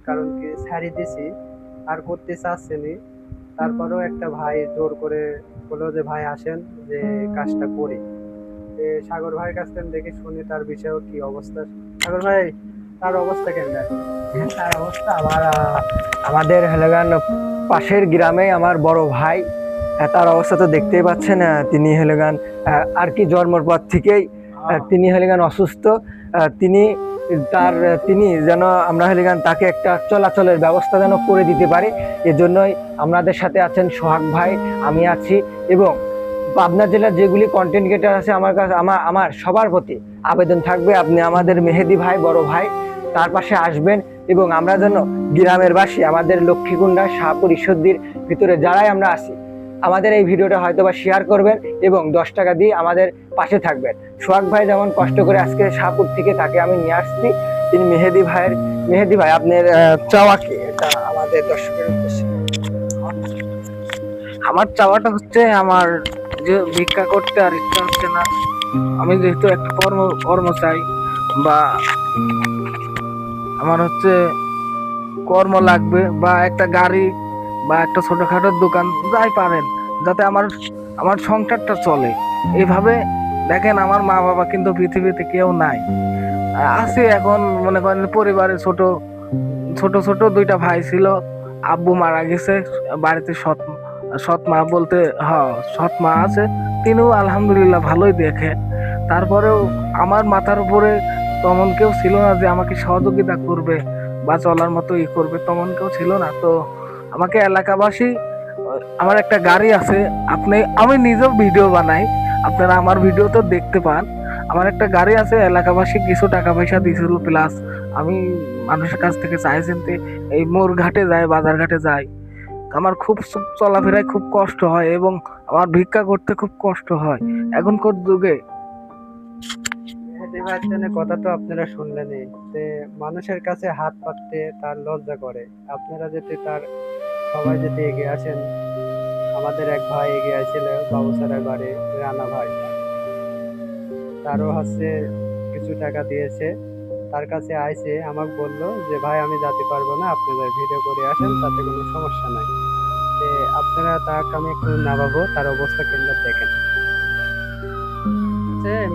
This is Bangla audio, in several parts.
কারণ কি ছাড়ি দিছি আর করতে চাচ্ছেনি। তারপরেও একটা ভাই জোর করে বললো যে ভাই আসেন, যে কাজটা করি। সাগর ভাইয়ের কাছ থেকে দেখে শুনি তার বিষয়েও কি অবস্থা। সাগর ভাই, তার অবস্থা কেমন? তার অবস্থা আমাদের হেলেগান পাশের গ্রামে আমার বড় ভাই, তার অবস্থা তো দেখতেই পাচ্ছেন। তিনি হেলেগান আর কি জন্মের পর থেকেই তিনি হেলেগান অসুস্থ। তিনি তিনি যেন আমরা হেলেগান তাকে একটা চলাচলের ব্যবস্থা যেন করে দিতে পারি। এজন্যই আমাদের সাথে আছেন সোহাগ ভাই, আমি আছি, এবং পাবনা জেলার যেগুলি কন্টেন্ট ক্রিয়েটার আছে আমার কাছে আমার সবার প্রতি আবেদন থাকবে, আপনি আমাদের মেহেদি ভাই বড় ভাই তার পাশে আসবেন, এবং আমরা যেন গ্রামের বাসী আমাদের লক্ষ্মীকুণ্ডা শাহপুর ঈশ্বরদীর ভিতরে যারাই আমরা আছি আমাদের এই ভিডিওটা হয়তোবা শেয়ার করবেন এবং 10 টাকা দিয়ে আমাদের পাশে থাকবেন। সোহাগ ভাই যেমন কষ্ট করে আজকে শাহপুর থেকে তাকে আমি নিয়ে আসছি, তিনি মেহেদি ভাই আপনার চাওয়া কি, এটা আমাদের দর্শকের উদ্দেশ্যে। আমার চাওয়াটা হচ্ছে, আমার যে ভিক্ষা করতে আর ইচ্ছা হচ্ছে না। আমি যেহেতু একটা কর্ম চাই, বা আমার হচ্ছে কর্ম লাগবে, বা একটা গাড়ি বা একটা ছোটখাটো দোকান যাই পারেন, যাতে আমার আমার সংসারটা চলে। এইভাবে দেখেন, আমার মা বাবা কিন্তু পৃথিবীতে কেউ নাই। আছে এখন, মনে করেন পরিবারে ছোট ছোট ছোট দুইটা ভাই ছিল, আব্বু মারা গেছে, বাড়িতে সৎ মা বলতে সৎ মা আছে, তিনিও আলহামদুলিল্লাহ ভালোই দেখে। তারপরেও আমার মাথার উপরে তেমন কেউ ছিল না যে আমাকে সহযোগিতা করবে বা চলার মতো করবে, তেমন কেউ ছিল না। তো আমাকে এলাকাবাসী, আমার একটা গাড়ি আছে, আমি নিজেও ভিডিও বানাই, আপনারা আমার ভিডিও তো দেখতে পান। আমার একটা গাড়ি আছে, এলাকাবাসী কিছু টাকা পয়সা দিয়েছিল, প্লাস আমি মানুষের কাছ থেকে চাই চিনতে এই মোড় ঘাটে যাই, বাজার ঘাটে যাই। আমার খুব চলাফেরায় খুব কষ্ট হয়, এবং আমার ভিক্ষা করতে খুব কষ্ট হয় এখনকার যুগে। মেহেদি ভাইয়ের জন্য কথা তো আপনারা শুনলেনই, যে মানুষের কাছে হাত পাততে তার লজ্জা করে। আপনারা যদি সবাই যদি এগিয়ে আসেন, আমাদের এক ভাই এগিয়ে আসছিল বাবুসারের বাড়ি, রানা ভাই, তারও হচ্ছে কিছু টাকা দিয়েছে। তার কাছে আইছে, আমাকে বললো যে ভাই আমি যেতে পারবো না, আপনারা ভিডিও করে আসেন, তাতে কোনো সমস্যা নাই। যে আপনারা তাকে আমি একটু নামাবো, তার অবস্থা কেমন দেখেন।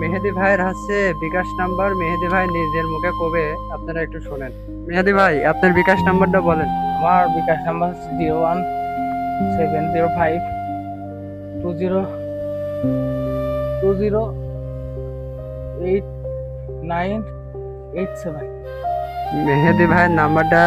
মেহেদি ভাইয়ের হচ্ছে বিকাশ নাম্বার, মেহেদি ভাই নিজের মুখে কবে, আপনারা একটু শোনেন। মেহেদি ভাই, আপনার বিকাশ নাম্বারটা বলেন। আমার বিকাশ নাম্বার হচ্ছে 01-705-20-20-8987। মেহেদি ভাইয়ের নাম্বারটা